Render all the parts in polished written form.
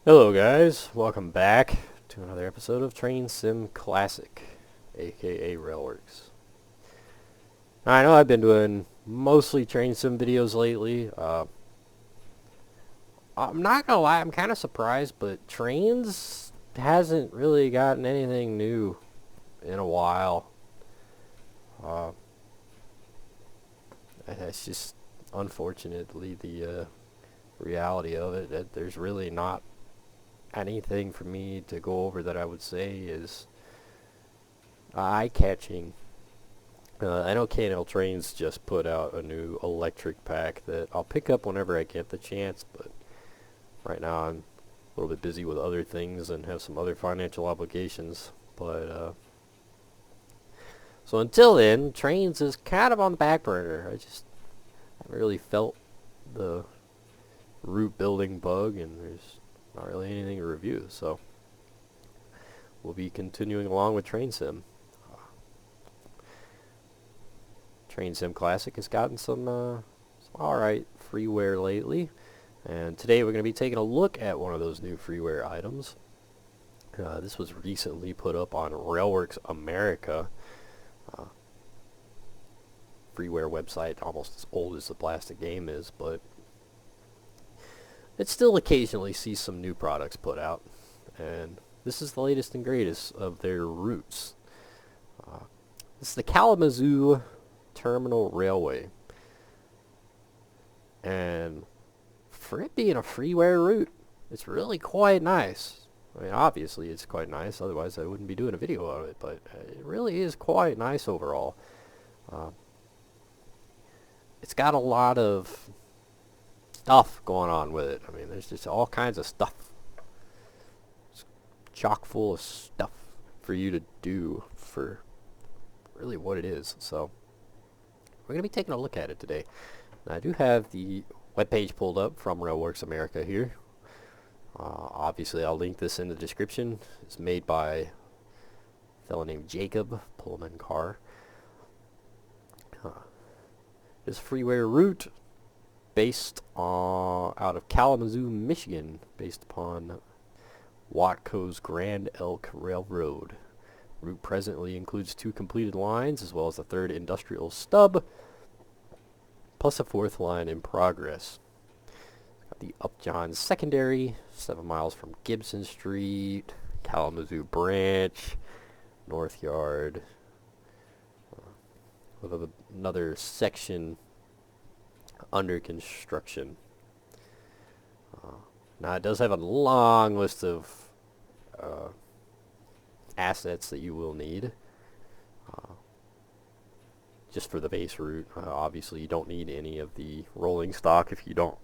Hello guys, welcome back to another episode of Train Sim Classic, aka Railworks. Now, I know I've been doing mostly Train Sim videos lately. I'm not gonna lie, I'm kind of surprised, but Trains hasn't really gotten anything new in a while. Uh, it's just unfortunately the reality of it, that there's really not anything for me to go over that I would say is eye-catching. I know K&L Trains just put out a new electric pack that I'll pick up whenever I get the chance, but right now I'm a little bit busy with other things and have some other financial obligations. But so until then, Trains is kind of on the back burner. I just haven't really felt the route building bug, and there's not really anything to review, so we'll be continuing along with Train Sim. Train Sim Classic has gotten some alright freeware lately, and today we're going to be taking a look at one of those new freeware items. This was recently put up on Railworks America, freeware website almost as old as the plastic game is, but it still occasionally sees some new products put out, and this is the latest and greatest of their routes. This is the Kalamazoo Terminal Railway, and for it being a freeware route, it's really quite nice. I mean, obviously it's quite nice, otherwise I wouldn't be doing a video of it, but it really is quite nice overall. It's got a lot of stuff going on with it. I mean, there's just all kinds of stuff. It's chock full of stuff for you to do for really what it is. So we're going to be taking a look at it today. Now, I do have the webpage pulled up from Railworks America here. Obviously, I'll link this in the description. It's made by a fellow named Jacob Pullman Car. This freeware route based out of Kalamazoo, Michigan, based upon Watco's Grand Elk Railroad. Route presently includes 2 completed lines, as well as a 3rd industrial stub, plus a 4th line in progress. Got the Upjohn Secondary, 7 miles from Gibson Street, Kalamazoo Branch, North Yard, with another section under construction. Now it does have a long list of assets that you will need just for the base route. Obviously you don't need any of the rolling stock if you don't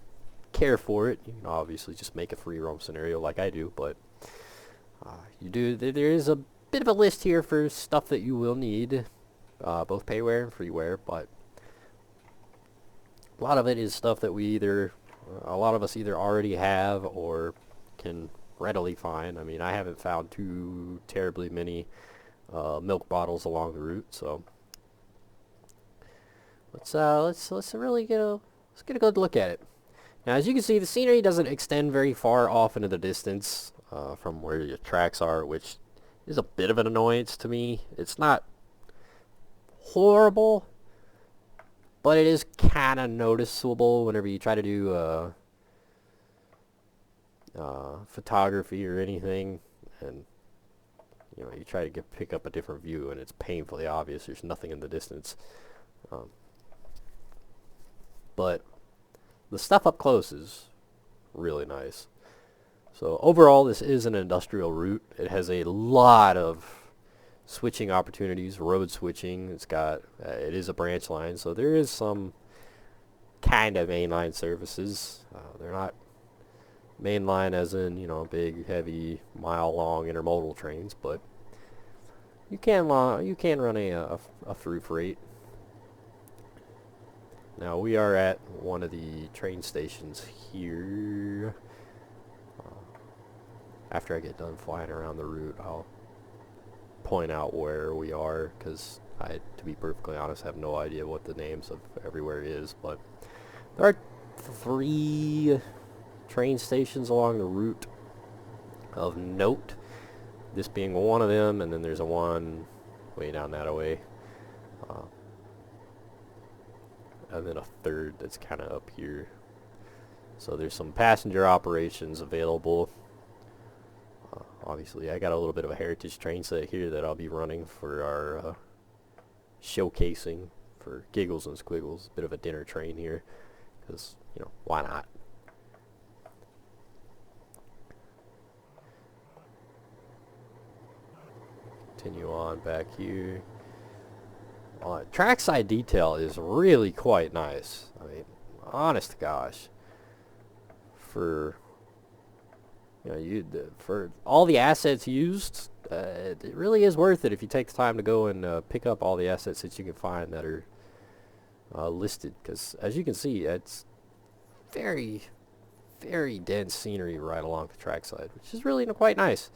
care for it. You can obviously just make a free roam scenario like I do, but there is a bit of a list here for stuff that you will need, both payware and freeware, but a lot of it is stuff that a lot of us either already have or can readily find. I mean, I haven't found too terribly many milk bottles along the route, so let's really get a good look at it. Now, as you can see, the scenery doesn't extend very far off into the distance from where your tracks are, which is a bit of an annoyance to me. It's not horrible, but it is kind of noticeable whenever you try to do photography or anything, and you try to pick up a different view, and it's painfully obvious there's nothing in the distance. But the stuff up close is really nice. So overall, this is an industrial route. It has a lot of switching opportunities, road switching. It is a branch line, so there is some kind of mainline services. They're not mainline as in, big, heavy, mile-long intermodal trains, but you can run a through freight. Now, we are at one of the train stations here. After I get done flying around the route, I'll point out where we are, because to be perfectly honest, have no idea what the names of everywhere is, but there are 3 train stations along the route. of note. This being one of them, and then there's a one way down that way. And then a third that's kind of up here. So there's some passenger operations available. Obviously, I got a little bit of a heritage train set here that I'll be running for our showcasing for Giggles and Squiggles. Bit of a dinner train here, because, you know, why not? Continue on back here. Trackside detail is really quite nice. I mean, honest to gosh, for for all the assets used, it really is worth it if you take the time to go and pick up all the assets that you can find that are listed. Because as you can see, it's very, very dense scenery right along the trackside, which is really quite nice.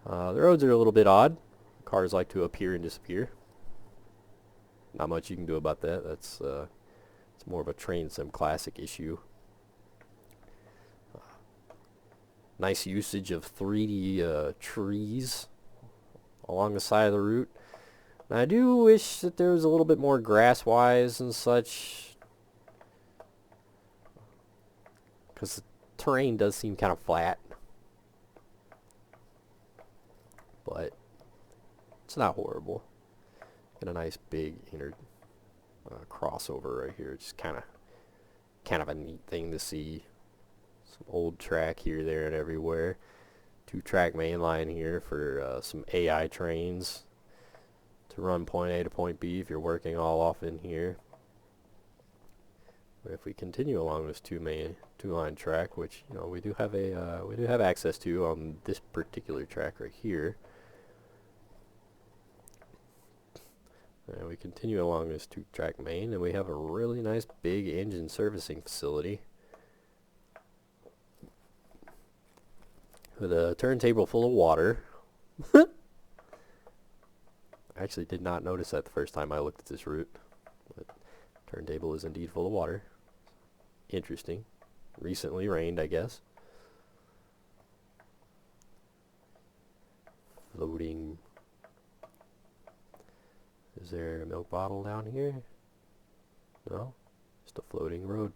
The roads are a little bit odd. Cars like to appear and disappear. Not much you can do about that. That's it's more of a train sim classic issue. Nice usage of 3D trees along the side of the route. And I do wish that there was a little bit more grass-wise and such, because the terrain does seem kind of flat. But it's not horrible. Got a nice big inner crossover right here. Just kind of a neat thing to see. Some old track here, there, and everywhere. 2-track main line here for some AI trains to run point A to point B if you're working all off in here. But if we continue along this two-line track, which we do have access to on this particular track right here. And we continue along this 2-track main, and we have a really nice big engine servicing facility with a turntable full of water. I actually did not notice that the first time I looked at this route, but turntable is indeed full of water. Interesting. Recently rained, I guess. Floating. Is there a milk bottle down here? No? Just a floating road.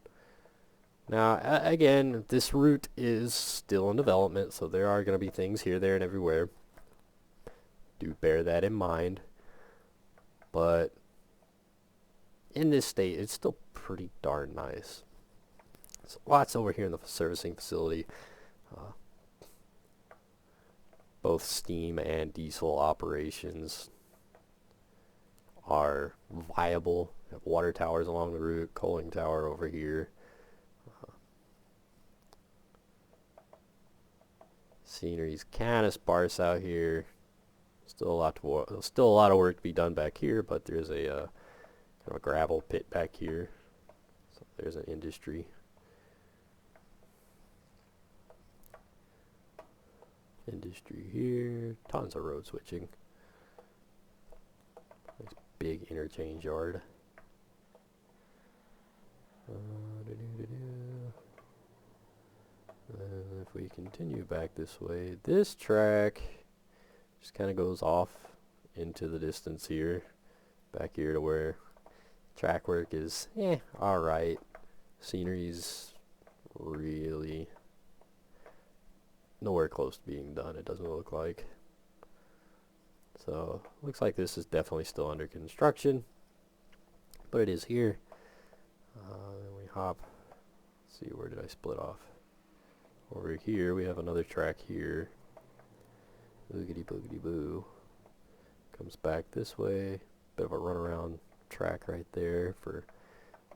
Now, again, this route is still in development, so there are going to be things here, there, and everywhere. Do bear that in mind. But in this state, it's still pretty darn nice. So lots over here in the servicing facility. Both steam and diesel operations are viable. We have water towers along the route, coaling tower over here. Scenery's kind of sparse out here. Still a lot of work to be done back here, but there's a kind of a gravel pit back here. So there's an industry. Industry here. Tons of road switching. Nice big interchange yard. And if we continue back this way, this track just kind of goes off into the distance here, back here to where track work is alright. Scenery's really nowhere close to being done, it doesn't look like. So looks like this is definitely still under construction, but it is here. Then we hop, let's see, where did I split off? Over here we have another track here. Boogity boogity boo. Comes back this way. Bit of a runaround track right there for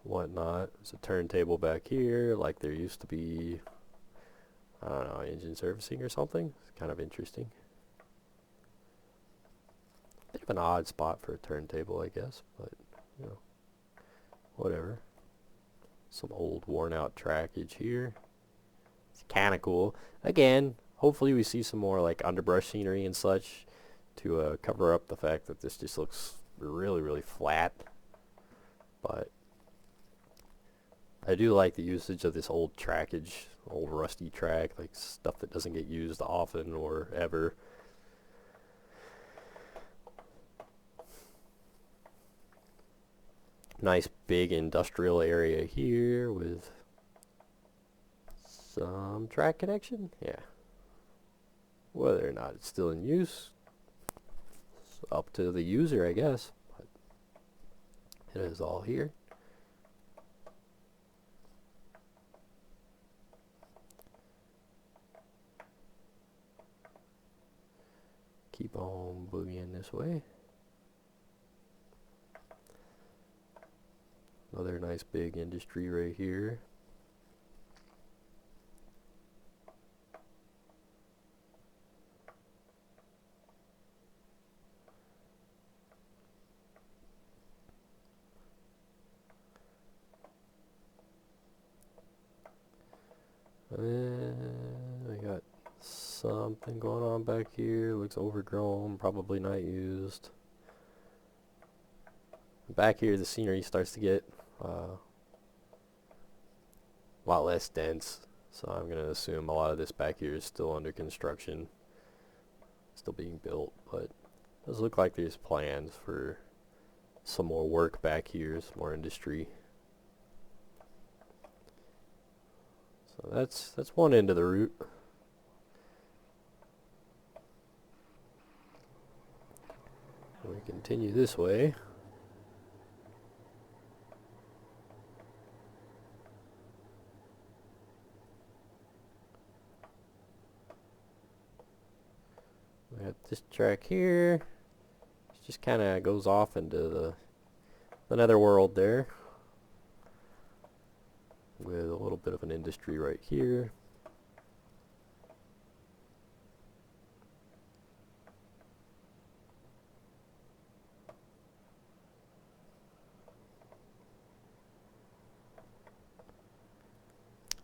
whatnot. There's a turntable back here, like there used to be, I don't know, engine servicing or something. It's kind of interesting. Bit of an odd spot for a turntable, I guess, but whatever. Some old worn out trackage here. It's kind of cool. Again, hopefully we see some more like underbrush scenery and such to cover up the fact that this just looks really, really flat. But I do like the usage of this old trackage, old rusty track, like stuff that doesn't get used often or ever. Nice big industrial area here with some track connection. Yeah. Whether or not it's still in use, it's up to the user, I guess. But it is all here. Keep on boogieing this way. Another nice big industry right here. And we got something going on back here. Looks overgrown, probably not used. Back here the scenery starts to get a lot less dense, so I'm going to assume a lot of this back here is still under construction, still being built, but it does look like there's plans for some more work back here, some more industry. So that's one end of the route. We continue this way. We have this track here. It just kind of goes off into the netherworld there, with a little bit of an industry right here.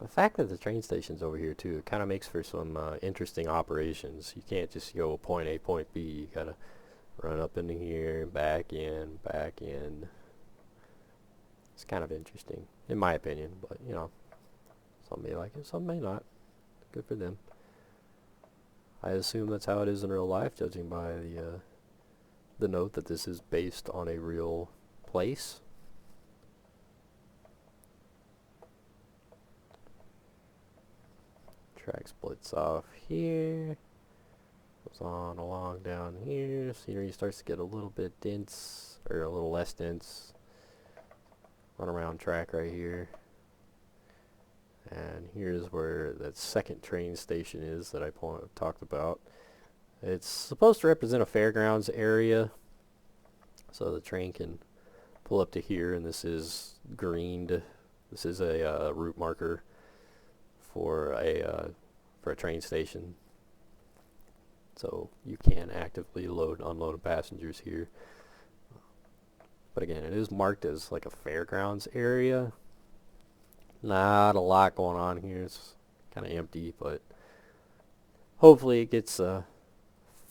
The fact that the train station's over here too, it kind of makes for some interesting operations. You can't just go point A, point B. You gotta run up into here, back in, back in. It's kind of interesting, in my opinion, but you know, some may like it, some may not. Good for them. I assume that's how it is in real life, judging by the note that this is based on a real place. Track splits off here, goes on along down here. Scenery starts to get a little bit dense, or a little less dense. Run around track right here. And here's where that second train station is that I talked about. It's supposed to represent a fairgrounds area, so the train can pull up to here, and this is greened. This is a route marker for a train station, so you can actively load and unload passengers here. But again, it is marked as like a fairgrounds area. Not a lot going on here. It's kind of empty, but hopefully it gets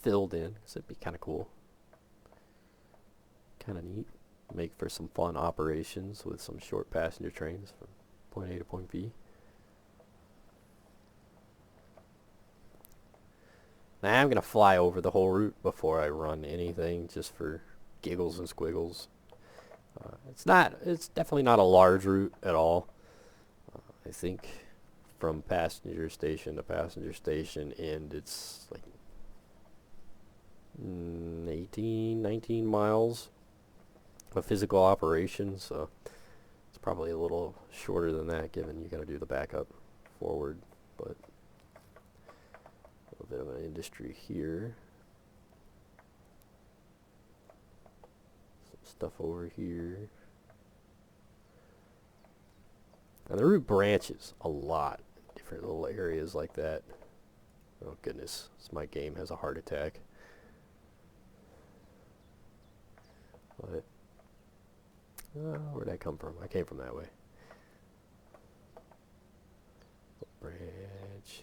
filled in, because it'd be kind of cool, kind of neat. Make for some fun operations with some short passenger trains from point A to point B. Now I'm going to fly over the whole route before I run anything, just for giggles and squiggles. It's definitely not a large route at all. I think from passenger station to passenger station end, it's like 18, 19 miles of physical operation, so it's probably a little shorter than that, given you got to do the backup forward. But a bit of an industry here. Some stuff over here. And the route branches a lot. Different little areas like that. Oh goodness, my game has a heart attack. But where'd I come from? I came from that way. Branch.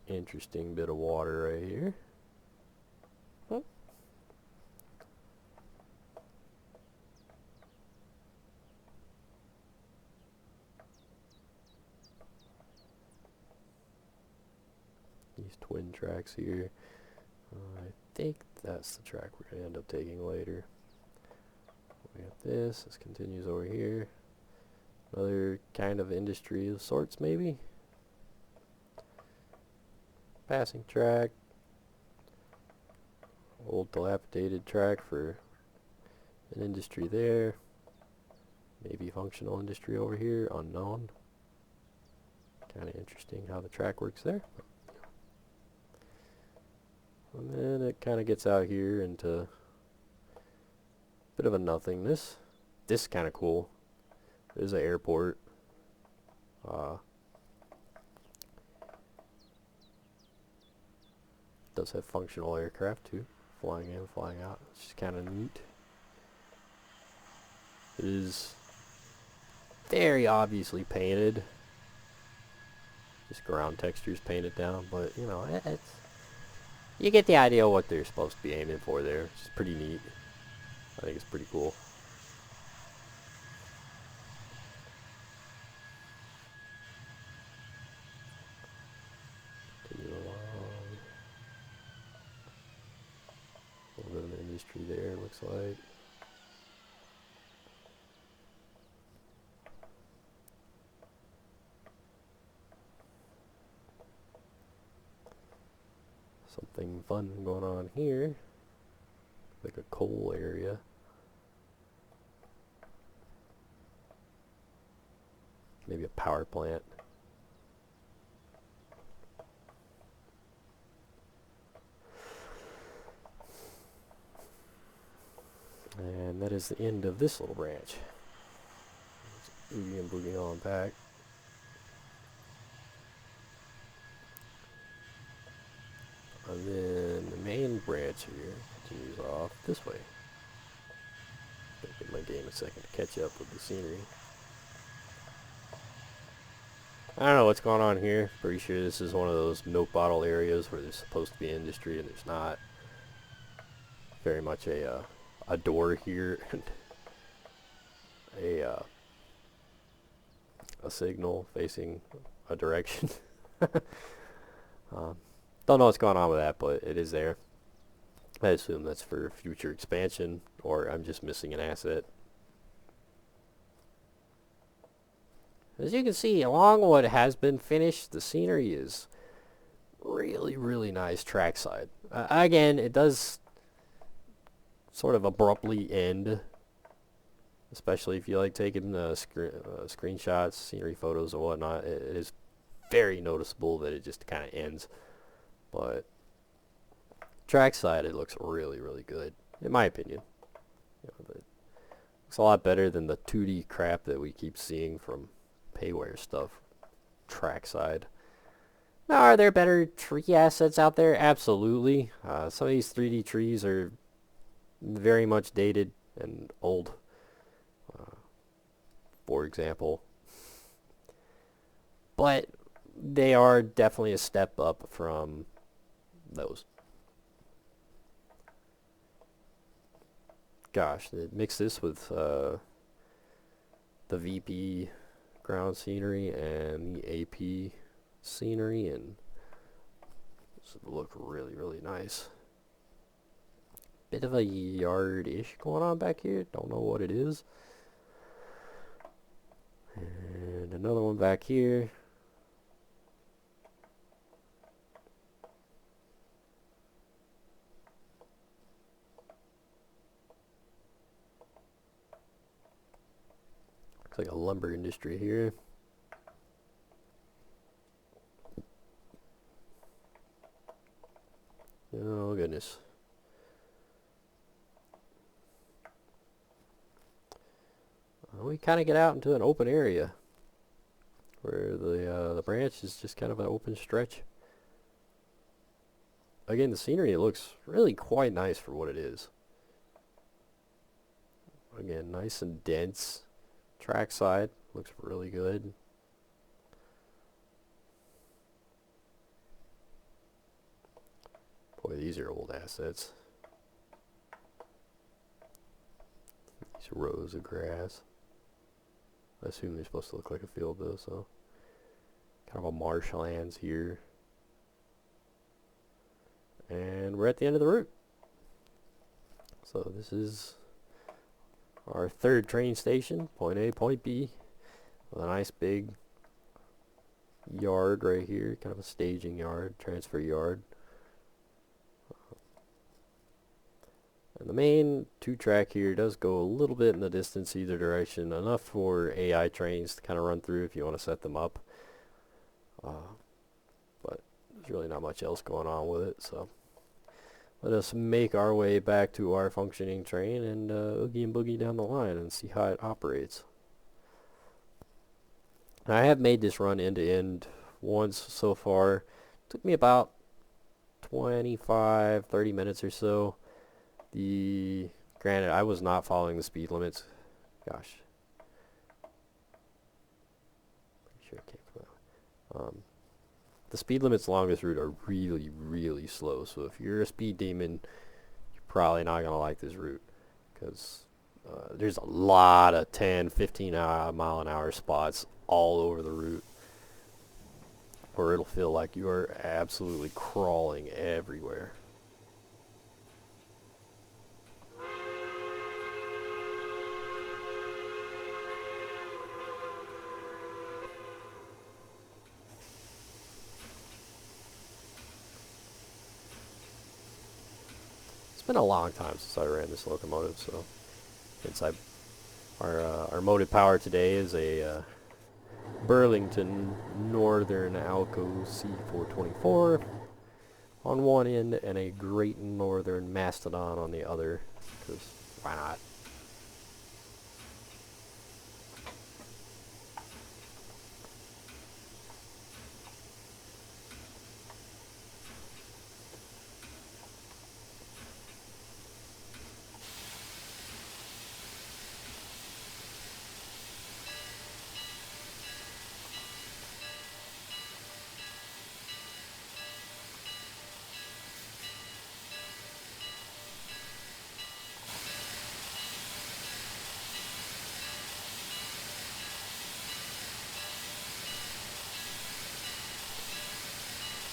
Interesting bit of water right here. Huh? These twin tracks here. I think that's the track we're going to end up taking later. We got this. This continues over here. Another kind of industry of sorts, maybe. Passing track. Old dilapidated track for an industry there. Maybe functional industry over here. Unknown. Kind of interesting how the track works there. And then it kind of gets out here into a bit of a nothingness. This is kind of cool. There's an airport. Does have functional aircraft too. Flying in, flying out. It's just kind of neat. It is very obviously painted. Just ground textures painted down, but you know, it's you get the idea of what they're supposed to be aiming for there. It's pretty neat. I think it's pretty cool. Continue along. A little bit of an industry there, looks like. Something fun going on here. Like a coal area. Maybe a power plant. And that is the end of this little branch. Let's oogie and boogie on back. And then the main branch here continues off this way. I'll give my game a second to catch up with the scenery. I don't know what's going on here. Pretty sure this is one of those milk bottle areas where there's supposed to be industry and there's not. Very much a door here and a signal facing a direction. Don't know what's going on with that, but it is there. I assume that's for future expansion, or I'm just missing an asset. As you can see, along what has been finished, the scenery is really, really nice trackside. Again, it does sort of abruptly end, especially if you like taking screenshots, scenery photos, or whatnot. It is very noticeable that it just kind of ends. But trackside, it looks really, really good, in my opinion. You know, it looks a lot better than the 2D crap that we keep seeing from payware stuff. Trackside. Now, are there better tree assets out there? Absolutely. Some of these 3D trees are very much dated and old. For example. But they are definitely a step up from those. Gosh, mix this with the VP ground scenery and the AP scenery, and this would look really, really nice. Bit of a yard-ish going on back here. Don't know what it is. And another one back here. Looks like a lumber industry here. Oh goodness. We kind of get out into an open area where the branch is just kind of an open stretch. Again, the scenery looks really quite nice for what it is. Again, nice and dense. Trackside looks really good. Boy, these are old assets. These rows of grass. I assume they're supposed to look like a field though, so kind of a marshlands here. And we're at the end of the route. So this is our third train station, point A, point B, with a nice big yard right here, kind of a staging yard, transfer yard. And the main 2-track here does go a little bit in the distance either direction, enough for AI trains to kind of run through if you want to set them up. But there's really not much else going on with it, so let us make our way back to our functioning train and oogie and boogie down the line and see how it operates. Now, I have made this run end to end once so far. It took me about 25-30 minutes or so. Granted, I was not following the speed limits. Gosh. Pretty sure it came from that. The speed limits along this route are really, really slow. So if you're a speed demon, you're probably not going to like this route. Because there's a lot of 10, 15 mile an hour spots all over the route, where it'll feel like you are absolutely crawling everywhere. It's been a long time since I ran this locomotive, so since our motive power today is a Burlington Northern Alco C424 on one end and a Great Northern Mastodon on the other, because why not?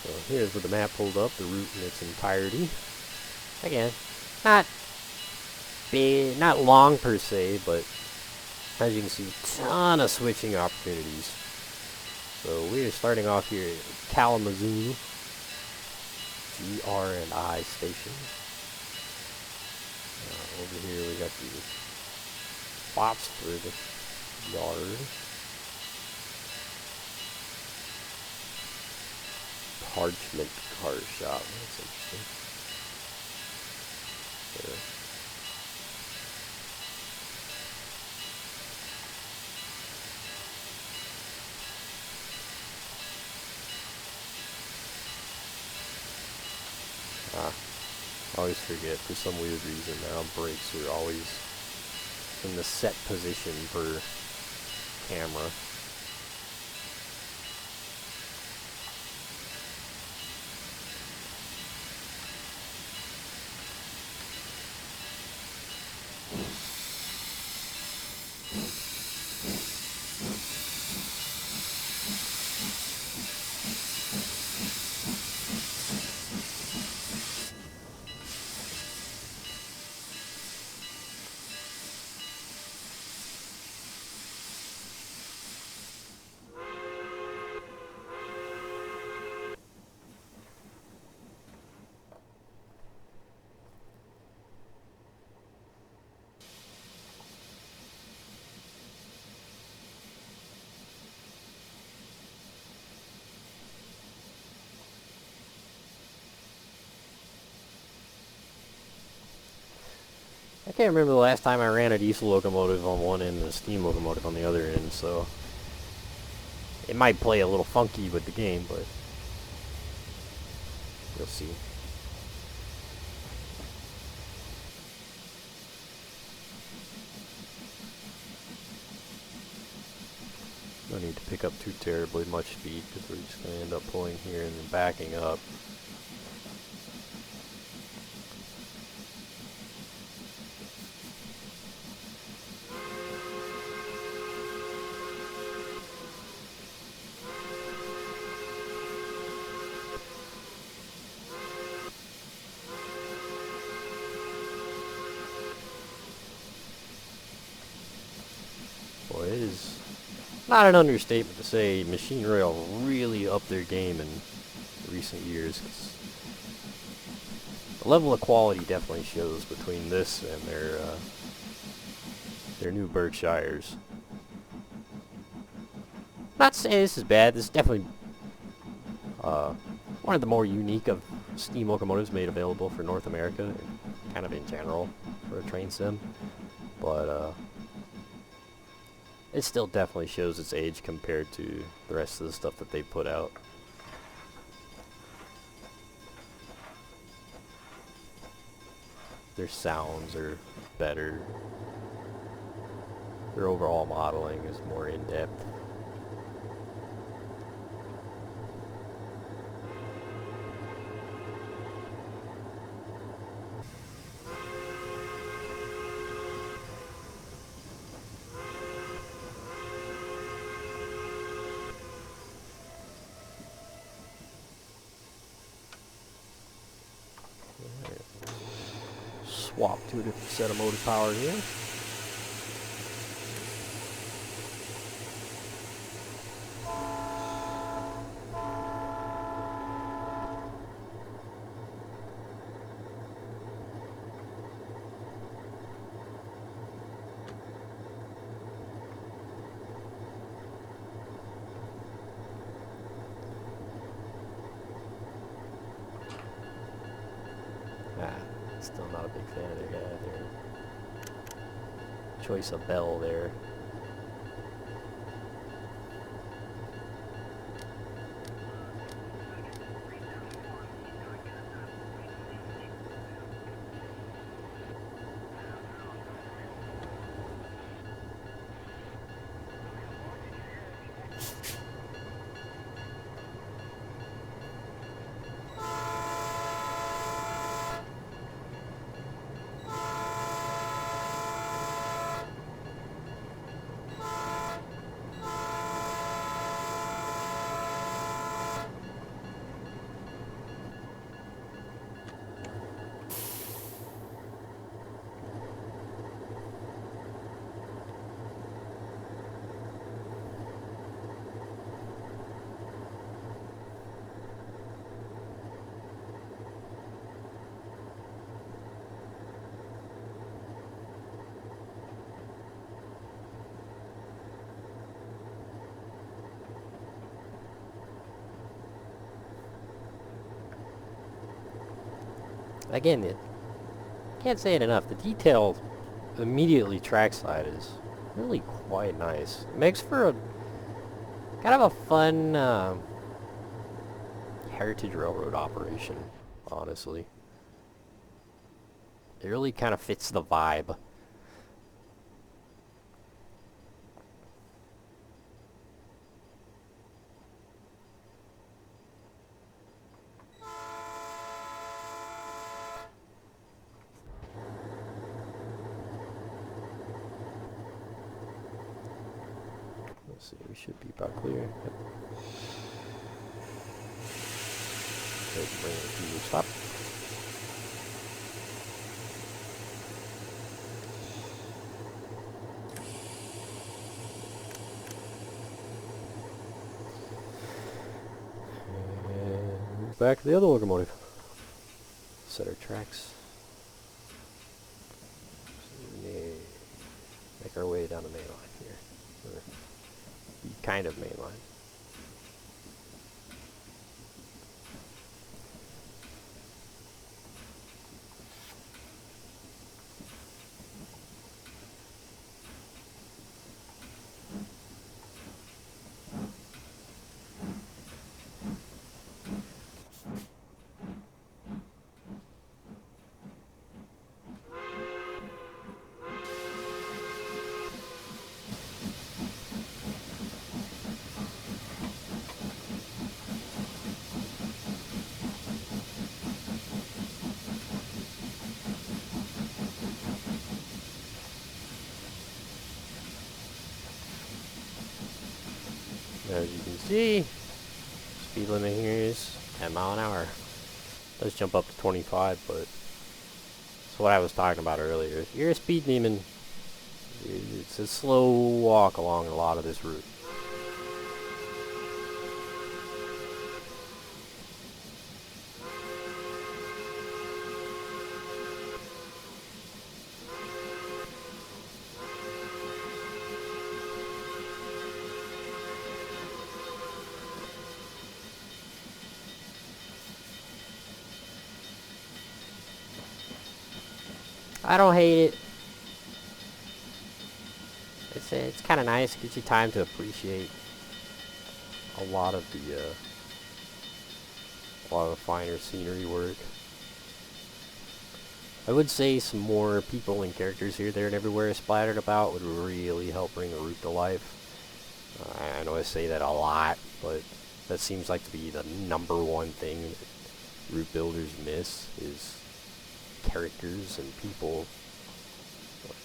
So here's with the map pulled up, the route in its entirety. Again, not big, not long per se, but as you can see, ton of switching opportunities. So we are starting off here at Kalamazoo, GR&I station. Over here we got the Botsford yard. Parchment car shop. That's interesting. There. I always forget, for some weird reason now, brakes are always in the set position per camera. I can't remember the last time I ran a diesel locomotive on one end and a steam locomotive on the other end, so it might play a little funky with the game, but you'll see. No need to pick up too terribly much speed, because we're just going to end up pulling here and then backing up. not an understatement to say Machine Rail really upped their game in recent years. 'Cause the level of quality definitely shows between this and their new Berkshires. Not saying this is bad. This is definitely one of the more unique of steam locomotives made available for North America, and kind of in general for a train sim. But it still definitely shows its age compared to the rest of the stuff that they put out. Their sounds are better. Their overall modeling is more in-depth. Swap to a different set of motive power here. Still not a big fan of their choice of bell there. Again, can't say it enough. The detail immediately trackside is really quite nice. It makes for a kind of a fun heritage railroad operation, honestly. It really kind of fits the vibe. Let's see, we should be about clear. Yep. Bring it to stop. And move back to the other locomotive. Set our tracks. Make our way down the main line here. Or kind of main line. As you can see, speed limit here is 10 mile an hour. It does jump up to 25, but that's what I was talking about earlier. If you're a speed demon, it's a slow walk along a lot of this route. I don't hate it. It's kind of nice. It gives you time to appreciate a lot of the finer scenery work. I would say some more people and characters here, there, and everywhere splattered about would really help bring the route to life. I know I say that a lot, but that seems like to be the #1 thing that route builders miss is characters and people. But,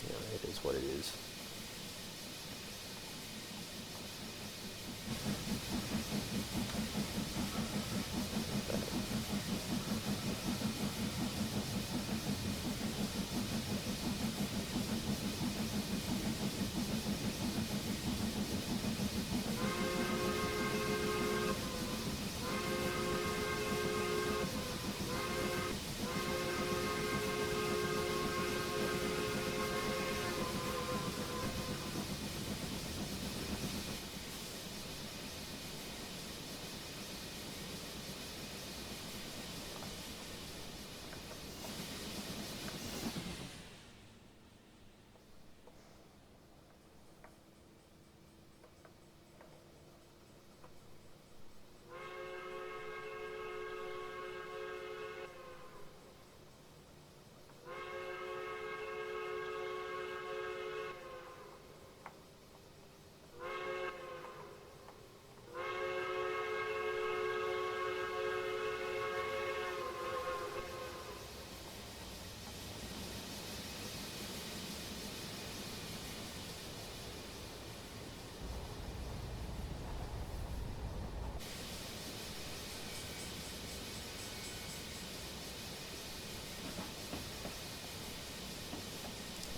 you know, it is what it is.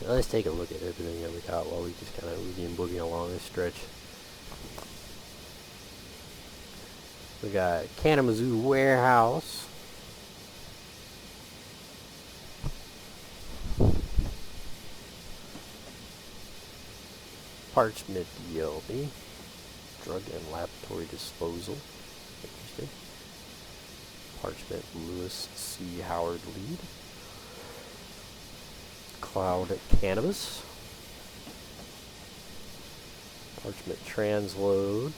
Let's take a look at everything that we got while we just kind of oogie and boogie along this stretch. We got Kalamazoo Warehouse. Parchment DLB. Drug and Laboratory Disposal. Interesting. Parchment Lewis C. Howard Lead. Cloud Cannabis. Parchment Transload.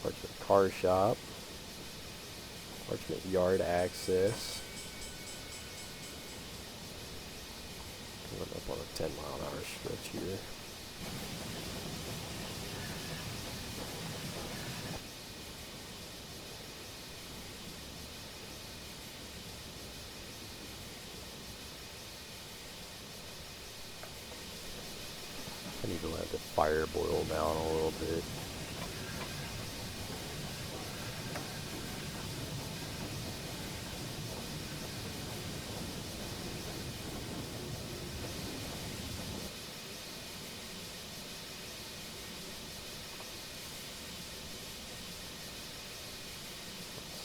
Parchment Car Shop. Parchment Yard Access. Coming up on a 10-mile-an-hour stretch here. I need to let the fire boil down a little bit.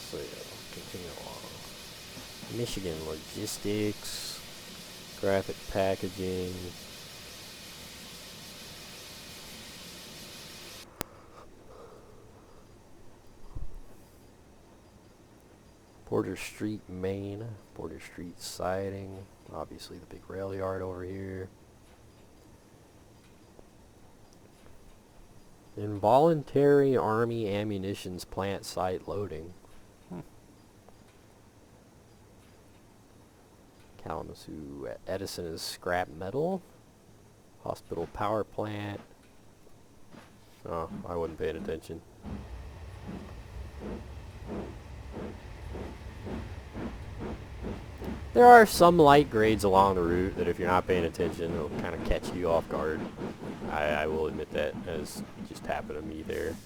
So yeah, continue along. Michigan Logistics, Graphic Packaging. Border Street, Maine. Border Street Siding. Obviously the big rail yard over here. Involuntary Army Ammunitions Plant Site Loading. Kalamazoo Edison is scrap metal. Hospital Power Plant. Oh, I wasn't paying attention. There are some light grades along the route that if you're not paying attention, it'll kind of catch you off guard. I will admit that, as just happened to me there.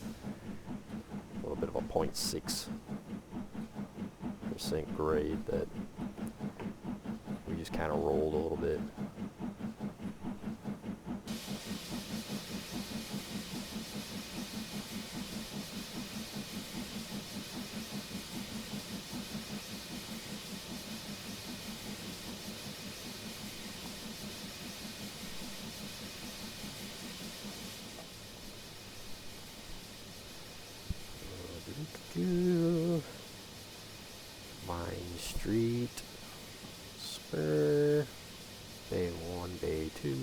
A little bit of a 0.6% grade that we just kind of rolled a little bit. Mine Street, Spur. 2.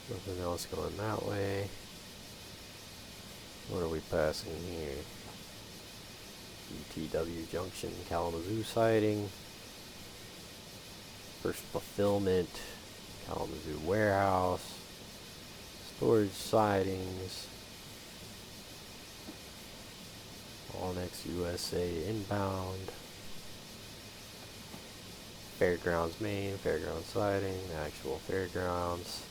Nothing else going that way. What are we passing here? UTW Junction, Kalamazoo siding. First fulfillment, Kalamazoo warehouse. Storage sidings. Allnex USA inbound. Fairgrounds main, fairgrounds siding, actual fairgrounds.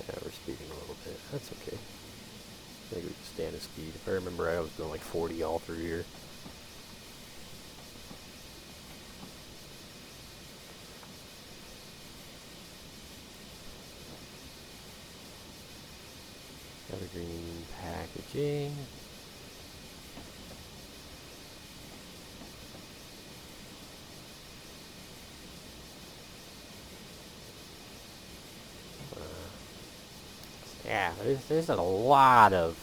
Yeah, we're speeding a little bit. That's okay. I think we can stand a speed. If I remember right, I was going like 40 all through here. Evergreen packaging. Yeah, there's a lot of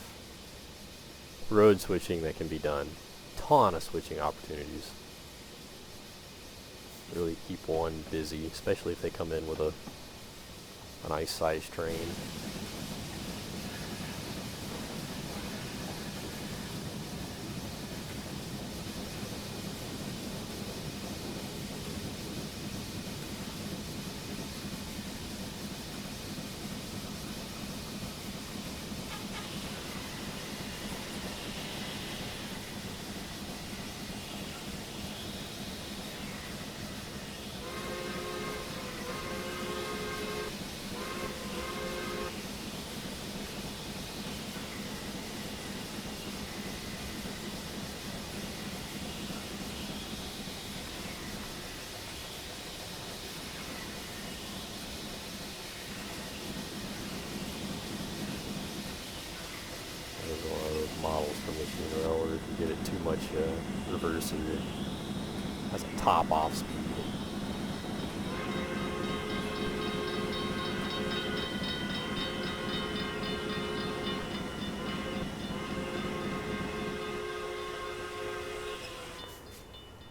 road switching that can be done. Ton of switching opportunities. Really keep one busy, especially if they come in with a nice sized train. One of those models from Machine Rail where if you get it too much reverse, it has a top off speed.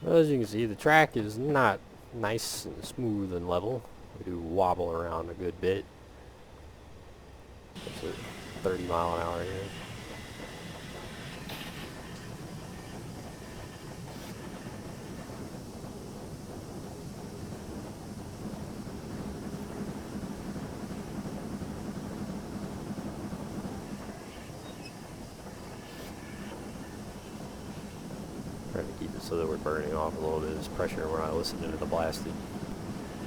Well, as you can see, the track is not nice and smooth and level. We do wobble around a good bit. It's at 30 mile an hour here. Trying to keep it so that we're burning off a little bit of this pressure. We're not listening to the blasted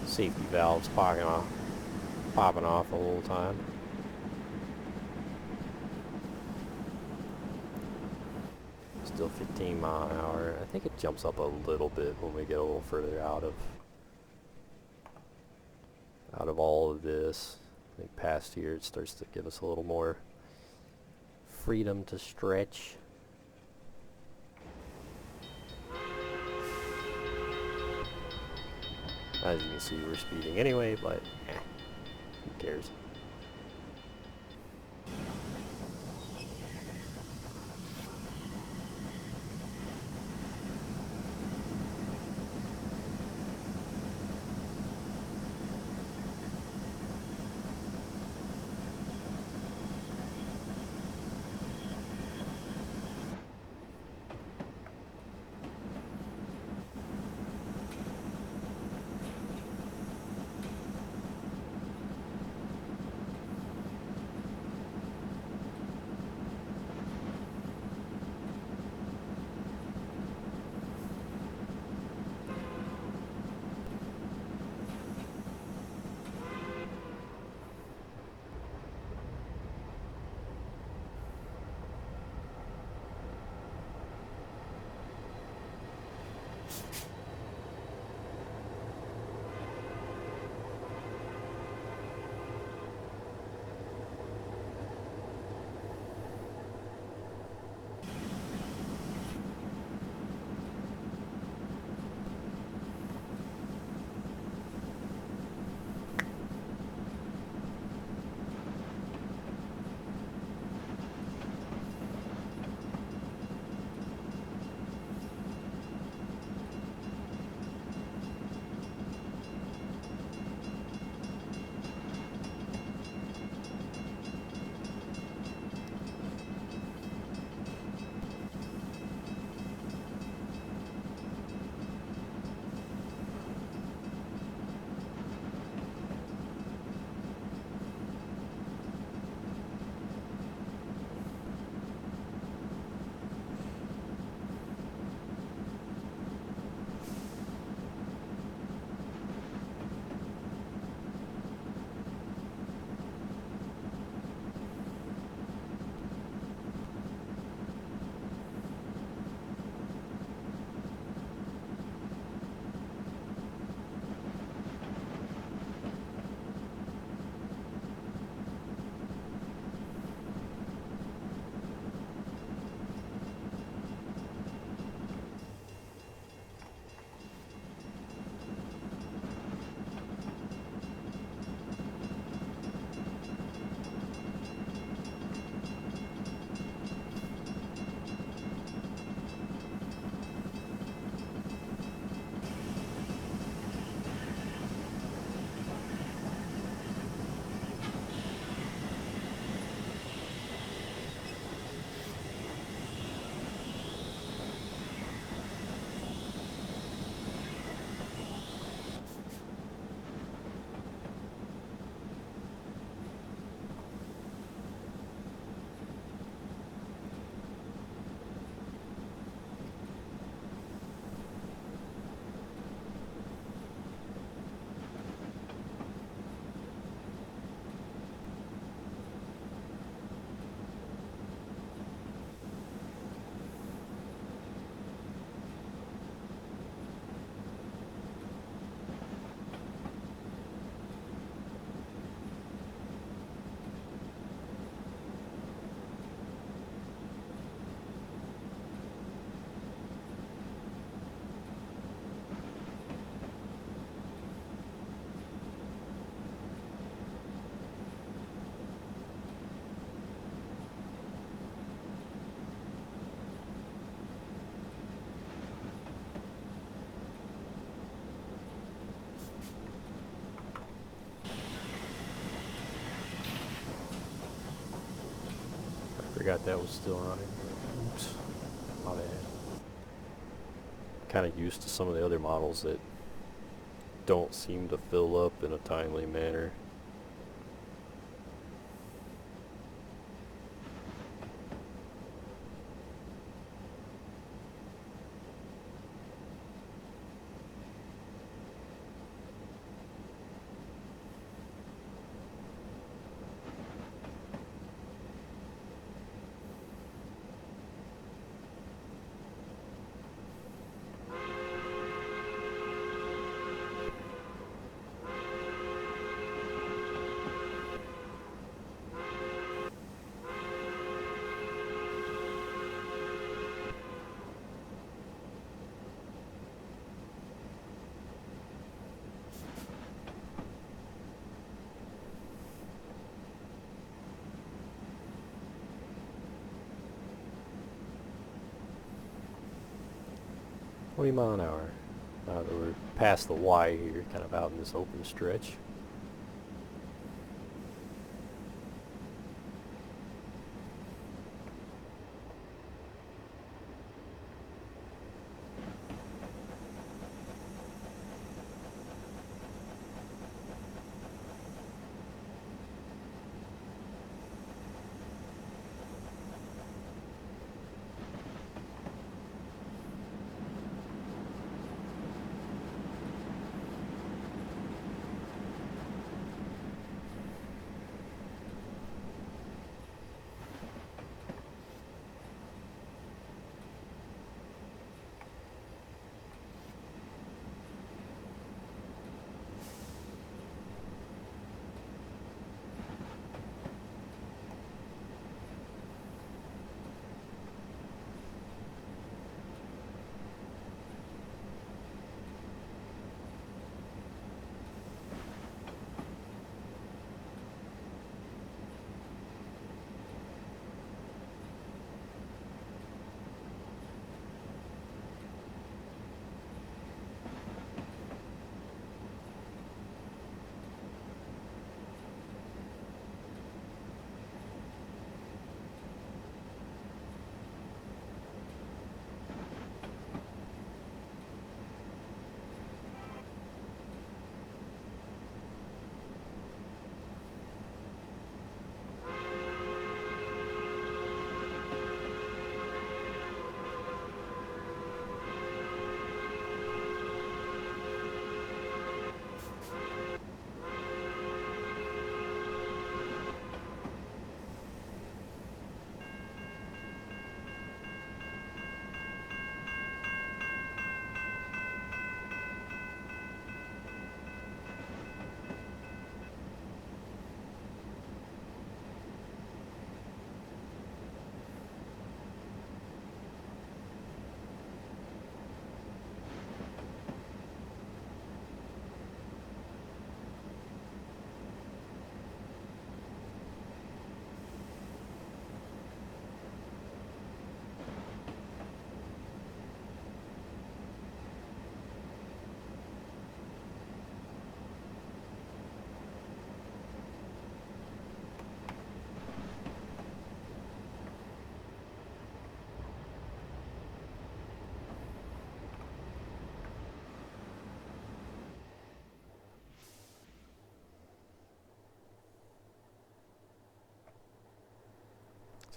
safety valves popping off the whole time. Still 15 mile an hour. I think it jumps up a little bit when we get a little further out of all of this. I think past here it starts to give us a little more freedom to stretch. As you can see, we're speeding anyway, but who cares? Forgot that was still running. Oops. My bad. Kind of used to some of the other models that don't seem to fill up in a timely manner. $20 mph. Now that we're past the Y here, kind of out in this open stretch.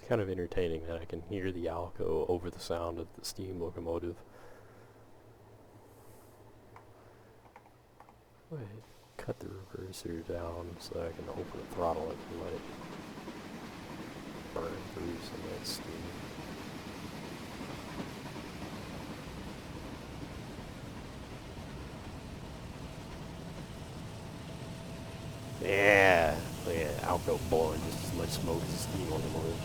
Kind of entertaining that I can hear the Alco over the sound of the steam locomotive. Go ahead, cut the reverser down so that I can open the throttle up and let it burn through some of that steam. Yeah, look at Alco blowing just as much smoke as a steam locomotive.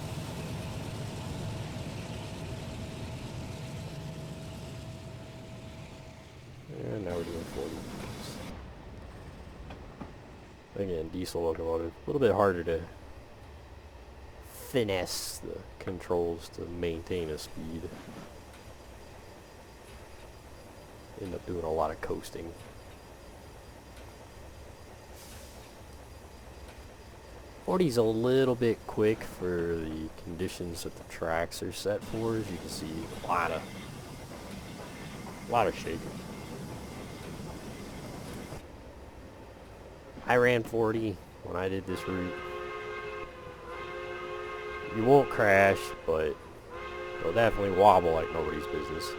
And now we're doing 40 miles. Again, diesel locomotive. A little bit harder to finesse the controls to maintain a speed. End up doing a lot of coasting. 40's a little bit quick for the conditions that the tracks are set for. As you can see, a lot of shaking. I ran 40 when I did this route. You won't crash, but you'll definitely wobble like nobody's business.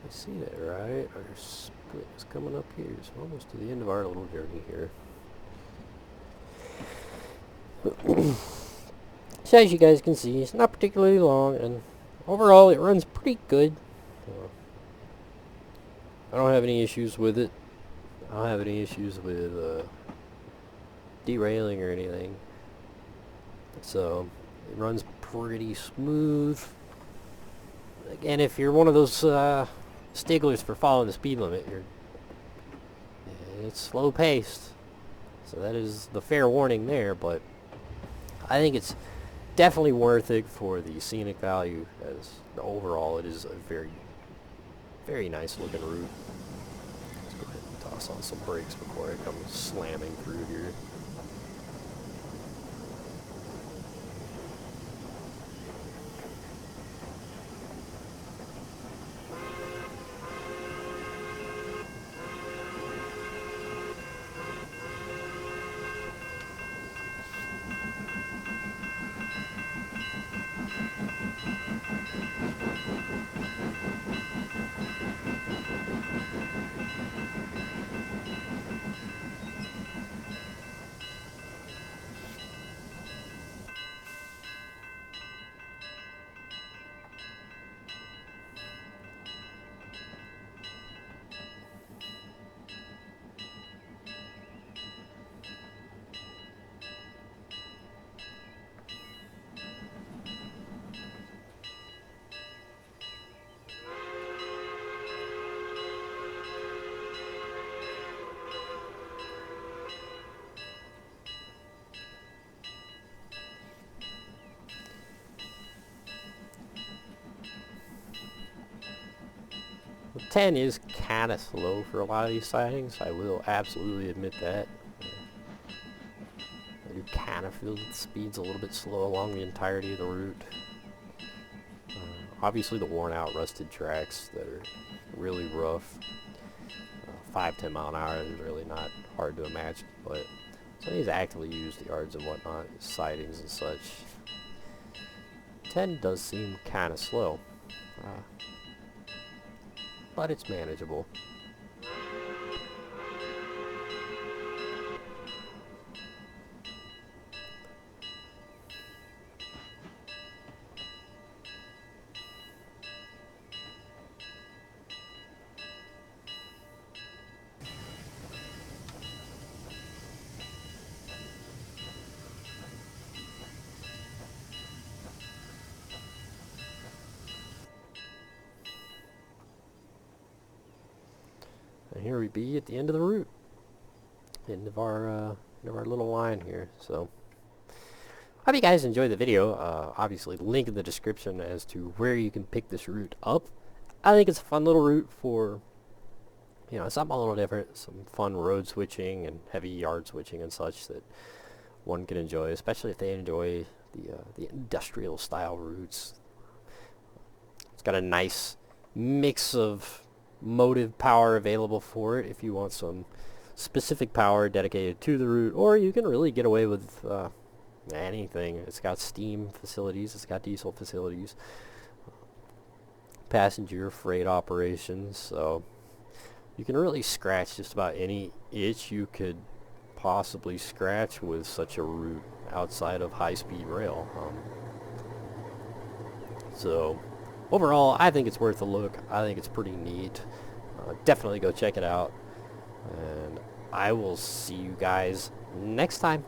I see that, right? Our split is coming up here, so almost to the end of our little journey here. So as you guys can see, it's not particularly long, and overall it runs pretty good. I don't have any issues with it. I don't have any issues with derailing or anything. So it runs pretty smooth. Again, if you're one of those sticklers for following the speed limit, it's slow paced. So that is the fair warning there, but I think it's definitely worth it for the scenic value, as overall it is a very, very nice looking route. Let's go ahead and toss on some brakes before I come slamming through here. 10 is kind of slow for a lot of these sidings. I will absolutely admit that. I do kind of feel that the speed's a little bit slow along the entirety of the route. Obviously the worn out rusted tracks that are really rough. 5-10 mile an hour is really not hard to imagine, but some of these actively used yards and whatnot, sidings and such, 10 does seem kind of slow, but it's manageable. And here we be at the end of the route, end of our little line here. So, hope you guys enjoyed the video. Obviously, link in the description as to where you can pick this route up. I think it's a fun little route for, you know, something a little different, some fun road switching and heavy yard switching and such that one can enjoy, especially if they enjoy the industrial style routes. It's got a nice mix of motive power available for it if you want some specific power dedicated to the route, or you can really get away with anything. It's got steam facilities, it's got diesel facilities, passenger freight operations, so you can really scratch just about any itch you could possibly scratch with such a route outside of high-speed rail. So overall, I think it's worth a look. I think it's pretty neat. Definitely go check it out. And I will see you guys next time.